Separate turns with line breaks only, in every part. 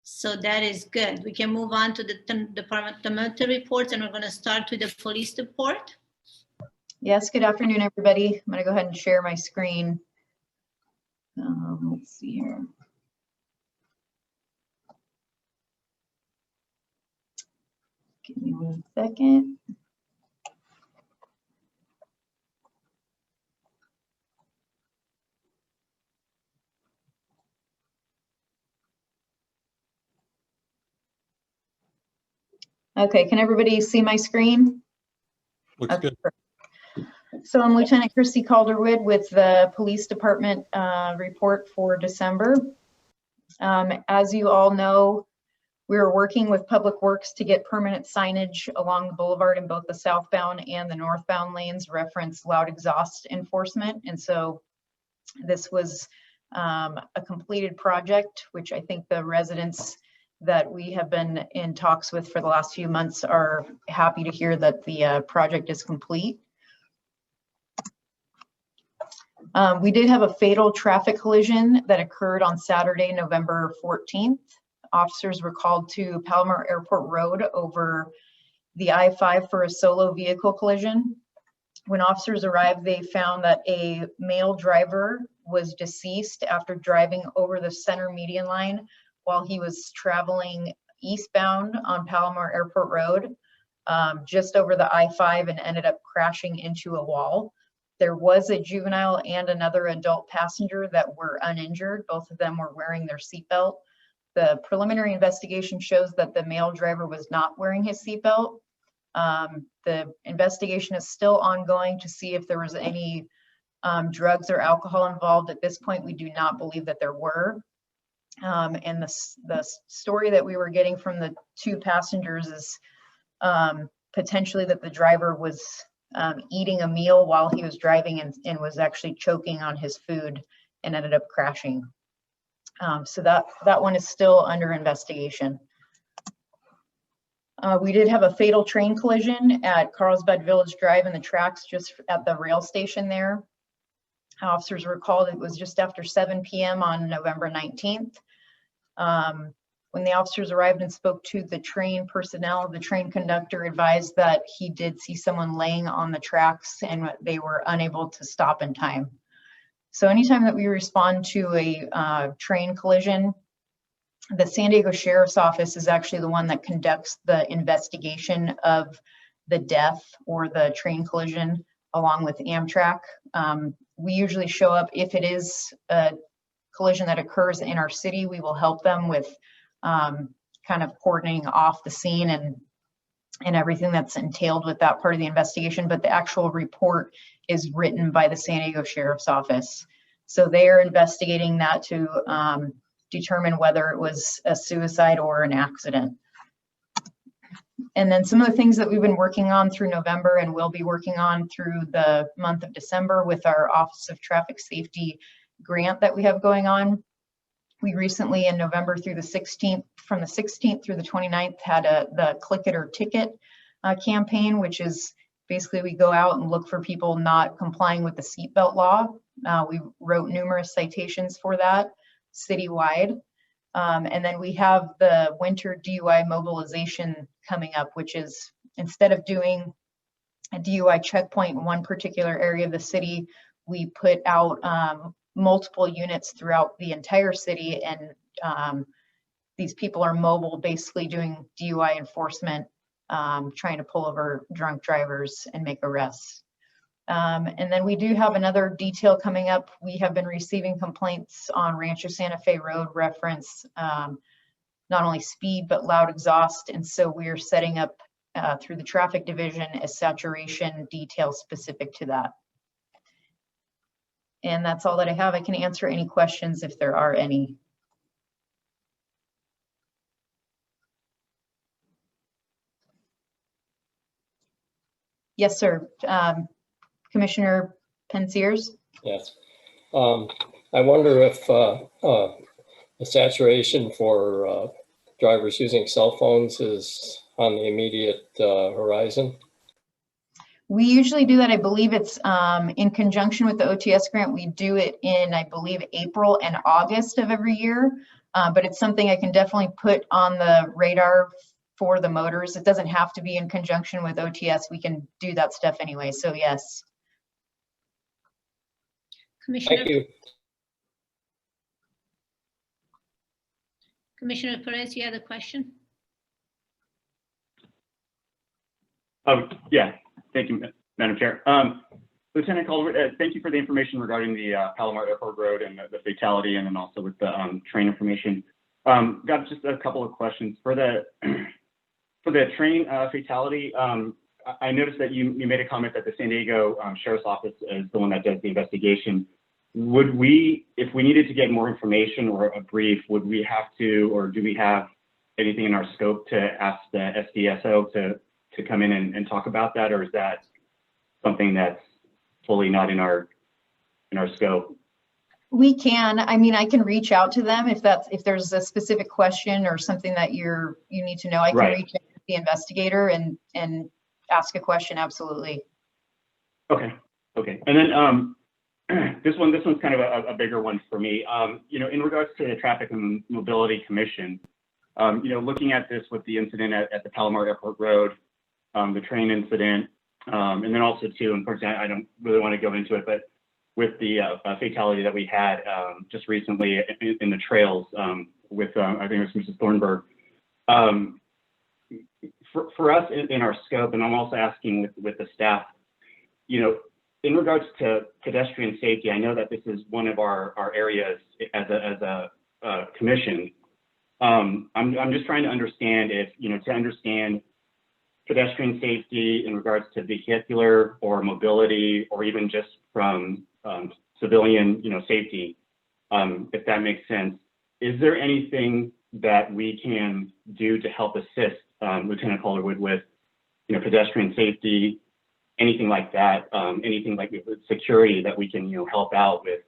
So that is good. We can move on to the departmental reports, and we're going to start with the police report.
Yes, good afternoon, everybody. I'm going to go ahead and share my screen. Let's see here. Give me 1 second. Okay, can everybody see my screen?
Looks good.
So I'm Lieutenant Christy Calderwood with the Police Department report for December. As you all know, we are working with Public Works to get permanent signage along the boulevard in both the southbound and the northbound lanes reference loud exhaust enforcement. And so this was a completed project, which I think the residents that we have been in talks with for the last few months are happy to hear that the project is complete. We did have a fatal traffic collision that occurred on Saturday, November 14th. Officers were called to Palomar Airport Road over the I-5 for a solo vehicle collision. When officers arrived, they found that a male driver was deceased after driving over the center median line while he was traveling eastbound on Palomar Airport Road, just over the I-5, and ended up crashing into a wall. There was a juvenile and another adult passenger that were uninjured. Both of them were wearing their seatbelt. The preliminary investigation shows that the male driver was not wearing his seatbelt. The investigation is still ongoing to see if there was any drugs or alcohol involved. At this point, we do not believe that there were. And the story that we were getting from the two passengers is potentially that the driver was eating a meal while he was driving and was actually choking on his food and ended up crashing. So that one is still under investigation. We did have a fatal train collision at Carlsbad Village Drive in the tracks just at the rail station there. Officers were called, it was just after 7 p.m. on November 19th. When the officers arrived and spoke to the train personnel, the train conductor advised that he did see someone laying on the tracks and they were unable to stop in time. So anytime that we respond to a train collision, the San Diego Sheriff's Office is actually the one that conducts the investigation of the death or the train collision along with Amtrak. We usually show up if it is a collision that occurs in our city. We will help them with kind of coordinating off the scene and everything that's entailed with that part of the investigation, but the actual report is written by the San Diego Sheriff's Office. So they are investigating that to determine whether it was a suicide or an accident. And then some of the things that we've been working on through November and will be working on through the month of December with our Office of Traffic Safety grant that we have going on. We recently in November through the 16th, from the 16th through the 29th, had the Click It or Ticket campaign, which is basically we go out and look for people not complying with the seatbelt law. We wrote numerous citations for that citywide. And then we have the winter DUI mobilization coming up, which is instead of doing a DUI checkpoint in one particular area of the city, we put out multiple units throughout the entire city, and these people are mobile, basically doing DUI enforcement, trying to pull over drunk drivers and make arrests. And then we do have another detail coming up. We have been receiving complaints on Rancho Santa Fe Road reference, not only speed, but loud exhaust. And so we are setting up through the traffic division a saturation detail specific to that. And that's all that I have. I can answer any questions if there are any. Yes, sir. Commissioner Pensiers?
Yes. I wonder if the saturation for drivers using cell phones is on the immediate horizon.
We usually do that. I believe it's in conjunction with the OTS grant. We do it in, I believe, April and August of every year. But it's something I can definitely put on the radar for the motors. It doesn't have to be in conjunction with OTS. We can do that stuff anyway. So yes.
Commissioner,
Thank you.
Commissioner Perez, you had a question?
Yeah, thank you, Madam Chair. Lieutenant Calder, thank you for the information regarding the Palomar Airport Road and the fatality, and then also with the train information. Got just a couple of questions for the train fatality. I noticed that you made a comment that the San Diego Sheriff's Office is the one that does the investigation. Would we, if we needed to get more information or a brief, would we have to, or do we have anything in our scope to ask the SDSO to come in and talk about that, or is that something that's fully not in our scope?
We can. I mean, I can reach out to them if there's a specific question or something that you need to know. I can
Right.
reach out to the investigator and ask a question. Absolutely.
Okay. And then this one's kind of a bigger one for me. You know, in regards to the Traffic and Mobility Commission, you know, looking at this with the incident at the Palomar Airport Road, the train incident, and then also too, unfortunately, I don't really want to go into it, but with the fatality that we had just recently in the trails with, I think it was Mrs. Thornburg. For us in our scope, and I'm also asking with the staff, you know, in regards to pedestrian safety, I know that this is one of our areas as a commission. I'm just trying to understand if, you know, to understand pedestrian safety in regards to vehicular or mobility, or even just from civilian, you know, safety, if that makes sense. Is there anything that we can do to help assist Lieutenant Calderwood with, you know, pedestrian safety, anything like that, anything like with security that we can, you know, help out with,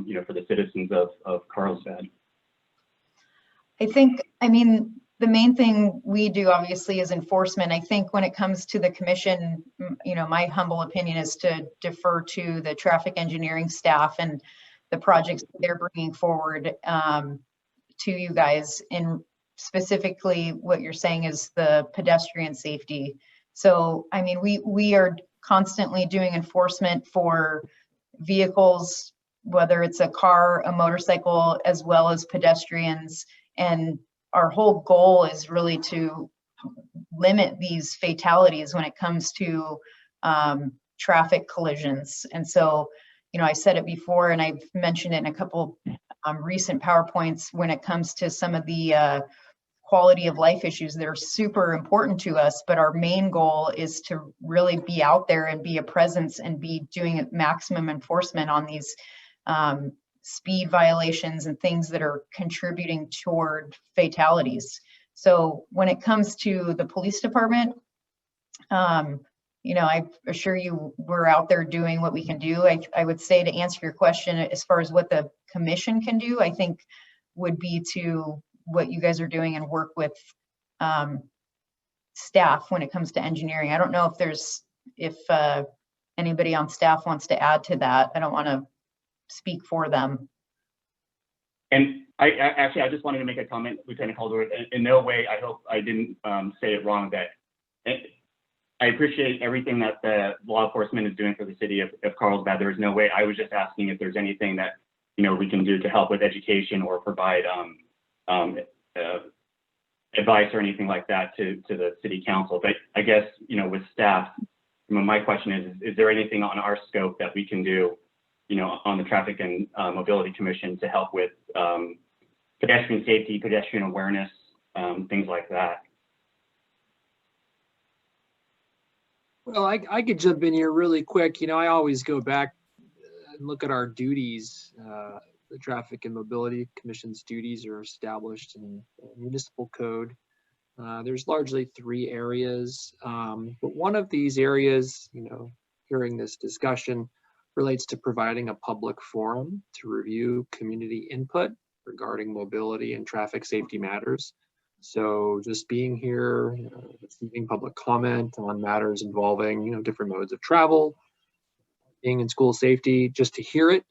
you know, for the citizens of Carlsbad?
I mean, the main thing we do obviously is enforcement. I think when it comes to the commission, you know, my humble opinion is to defer to the traffic engineering staff and the projects they're bringing forward to you guys. And specifically what you're saying is the pedestrian safety. So, I mean, we are constantly doing enforcement for vehicles, whether it's a car, a motorcycle, as well as pedestrians. And our whole goal is really to limit these fatalities when it comes to traffic collisions. And so, you know, I said it before, and I've mentioned it in a couple recent PowerPoints when it comes to some of the quality of life issues that are super important to us, but our main goal is to really be out there and be a presence and be doing maximum enforcement on these speed violations and things that are contributing toward fatalities. So when it comes to the police department, you know, I assure you we're out there doing what we can do. I would say, to answer your question, as far as what the commission can do, I think would be to what you guys are doing and work with staff when it comes to engineering. I don't know if anybody on staff wants to add to that. I don't want to speak for them.
And I just wanted to make a comment, Lieutenant Calder. In no way, I hope I didn't say it wrong, that I appreciate everything that the law enforcement is doing for the city of Carlsbad. There is no way. I was just asking if there's anything that, you know, we can do to help with education or provide advice or anything like that to the city council. But I guess, you know, with staff, you know, my question is there anything on our scope that we can do, you know, on the Traffic and Mobility Commission to help with pedestrian safety, pedestrian awareness, things like that?
Well, I could jump in here really quick. You know, I always go back and look at our duties. The Traffic and Mobility Commission's duties are established in municipal code. There's largely 3 areas, but one of these areas, you know, during this discussion relates to providing a public forum to review community input regarding mobility and traffic safety matters. So just being here, receiving public comment on matters involving, you know, different modes of travel, being in school safety, just to hear it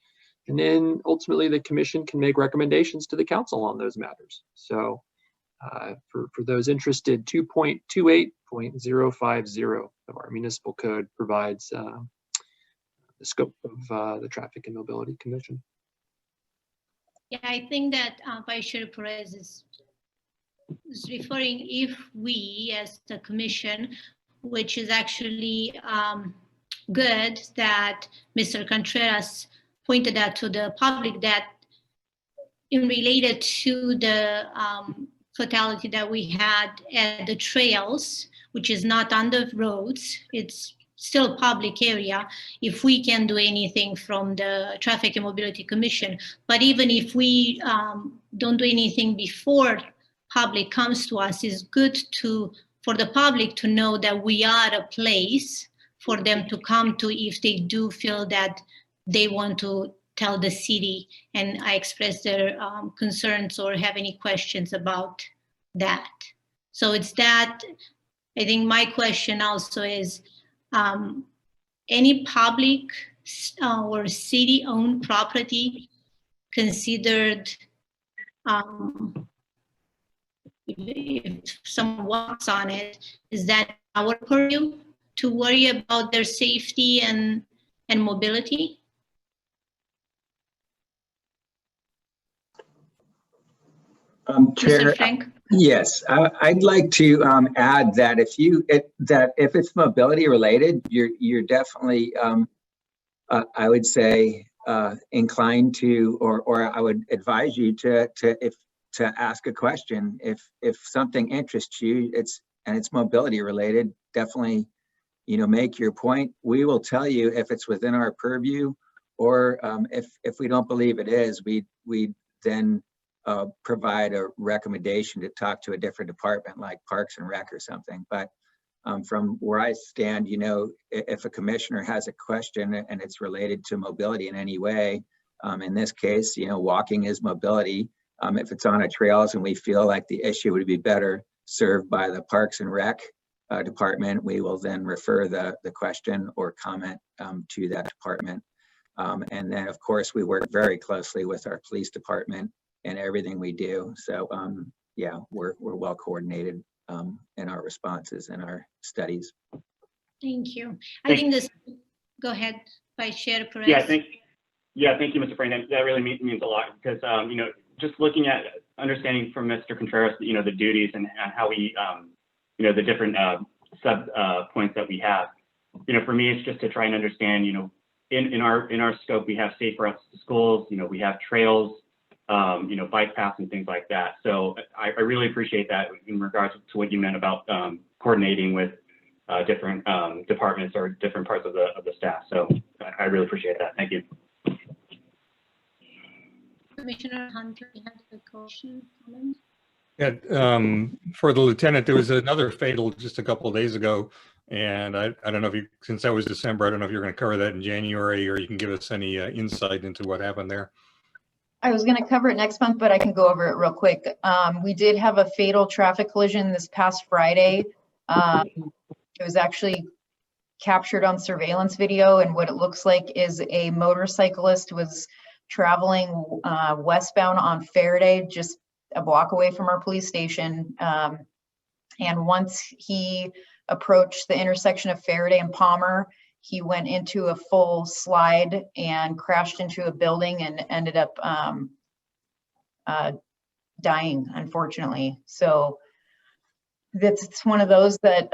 And then ultimately the commission can make recommendations to the council on those matters. So for those interested, 2.28.050 of our municipal code provides the scope of the Traffic and Mobility Commission.
Yeah, I think that Vice Chair Perez is referring if we as the commission, which is actually good that Mr. Contreras pointed out to the public that in related to the fatality that we had at the trails, which is not on the roads, it's still a public area, if we can do anything from the Traffic and Mobility Commission. But even if we don't do anything before public comes to us, it's good for the public to know that we are a place for them to come to if they do feel that they want to tell the city and I express their concerns or have any questions about that. So it's that. I think my question also is, any public or city-owned property considered, if someone walks on it, is that our purview to worry about their safety and mobility?
Chair,
Mr. Frank?
yes, I'd like to add that if it's mobility related, you're definitely, I would say, inclined to, or I would advise you to ask a question. If something interests you, it's mobility related, definitely, make your point. We will tell you if it's within our purview, or if we don't believe it is, we then provide a recommendation to talk to a different department like Parks and Rec or something. But from where I stand, if a commissioner has a question and it's related to mobility in any way, in this case, walking is mobility. If it's on a trails and we feel like the issue would be better served by the Parks and Rec department, we will then refer the question or comment to that department. And then, of course, we work very closely with our police department and everything we do. So yeah, we're well coordinated in our responses and our studies.
Thank you. I think this, go ahead, Vice Chair Perez.
Yeah, thank you, Mr. Frank. That really means a lot because, just looking at understanding from Mr. Contreras, the duties and how we, the different sub points that we have. For me, it's just to try and understand, in our scope, we have safe routes to schools, we have trails, bike paths and things like that. So I really appreciate that in regards to what you meant about coordinating with different departments or different parts of the staff. So I really appreciate that. Thank you.
Commissioner Hunter, you have a question, comment?
Yeah, for the lieutenant, there was another fatal just a couple of days ago. And I don't know if since that was December, I don't know if you're going to cover that in January, or you can give us any insight into what happened there.
I was going to cover it next month, but I can go over it real quick. We did have a fatal traffic collision this past Friday. It was actually captured on surveillance video, and what it looks like is a motorcyclist was traveling westbound on Faraday, just a block away from our police station. And once he approached the intersection of Faraday and Palmer, he went into a full slide and crashed into a building and ended up dying, unfortunately. So it's one of those that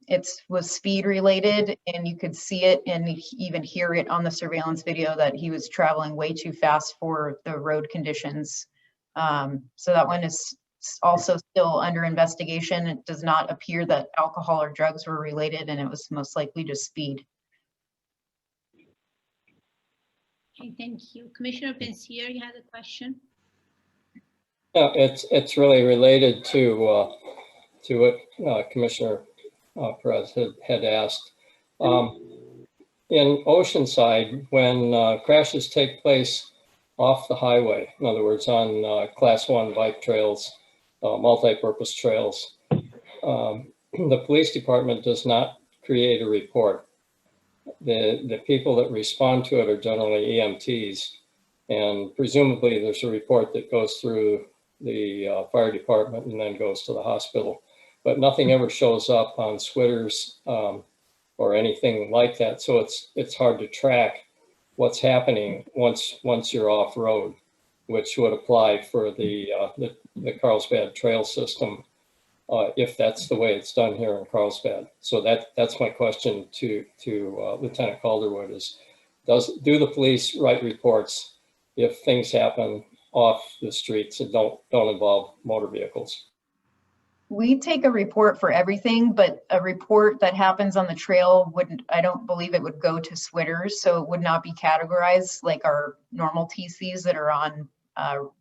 it was speed related, and you could see it and even hear it on the surveillance video that he was traveling way too fast for the road conditions. So that one is also still under investigation. It does not appear that alcohol or drugs were related, and it was most likely just speed.
Okay, thank you. Commissioner Pensier, you had a question?
Yeah, it's really related to what Commissioner Perez had asked. In Oceanside, when crashes take place off the highway, in other words, on Class 1 bike trails, multi-purpose trails, the police department does not create a report. the people that respond to it are generally EMTs. And presumably there's a report that goes through the fire department and then goes to the hospital. But nothing ever shows up on Twitters or anything like that. So it's hard to track what's happening once you're off road, which would apply for the Carlsbad trail system if that's the way it's done here in Carlsbad. So that's my question to Lieutenant Calderwood is, do the police write reports if things happen off the streets that don't involve motor vehicles?
We take a report for everything, but a report that happens on the trail I don't believe it would go to SWITers, so it would not be categorized like our normal TCs that are on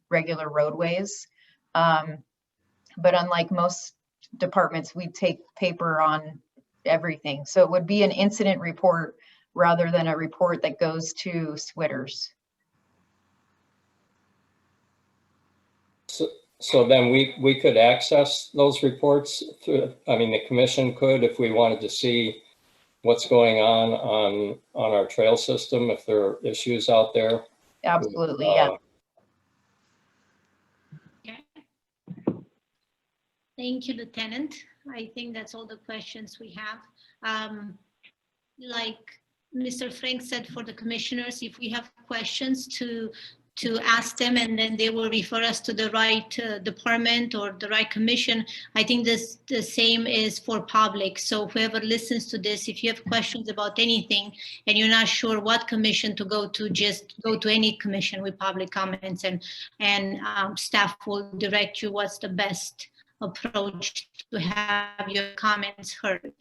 regular roadways. But unlike most departments, we take paper on everything. So it would be an incident report rather than a report that goes to SWITers.
So then we could access those reports through, I mean, the commission could, if we wanted to see what's going on our trail system, if there are issues out there.
Absolutely, yeah.
Thank you, Lieutenant. I think that's all the questions we have. Like Mr. Frank said, for the commissioners, if we have questions to ask them, and then they will refer us to the right department or the right commission. I think the same is for public. So whoever listens to this, if you have questions about anything and you're not sure what commission to go to, just go to any commission with public comments, and staff will direct you what's the best approach to have your comments heard.